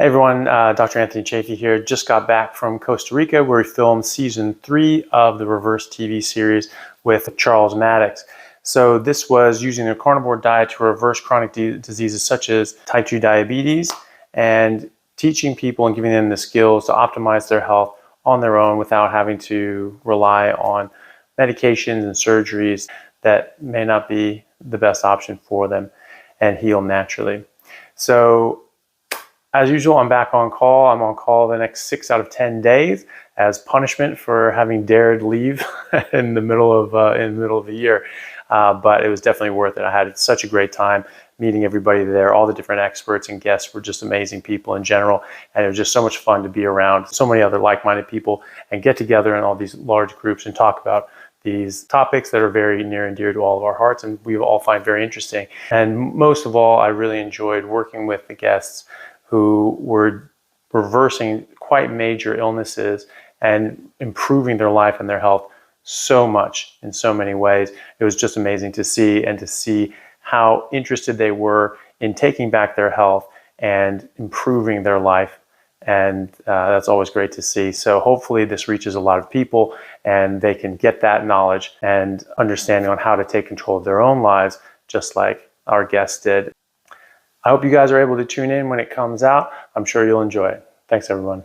Hey everyone, Dr. Anthony Chafee here. Just got back from Costa Rica where we filmed season 3 of the Reverse TV series with Charles Maddox. So this was using a carnivore diet to reverse chronic diseases such as type 2 diabetes and teaching people and giving them the skills to optimize their health on their own without having to rely on medications and surgeries that may not be the best option for them and heal naturally. So as usual, I'm back on call. I'm on call the next 6 out of 10 days as punishment for having dared leave in the middle of the year. But it was definitely worth it. I had such a great time meeting everybody there. All the different experts and guests were just amazing people in general. And it was just so much fun to be around so many other like-minded people and get together in all these large groups and talk about these topics that are very near and dear to all of our hearts and we all find very interesting. And most of all, I really enjoyed working with the guests who were reversing quite major illnesses and improving their life and their health so much in so many ways. It was just amazing to see, and to see how interested they were in taking back their health and improving their life. And that's always great to see. So hopefully this reaches a lot of people and they can get that knowledge and understanding on how to take control of their own lives, just like our guests did. I hope you guys are able to tune in when it comes out. I'm sure you'll enjoy it. Thanks, everyone.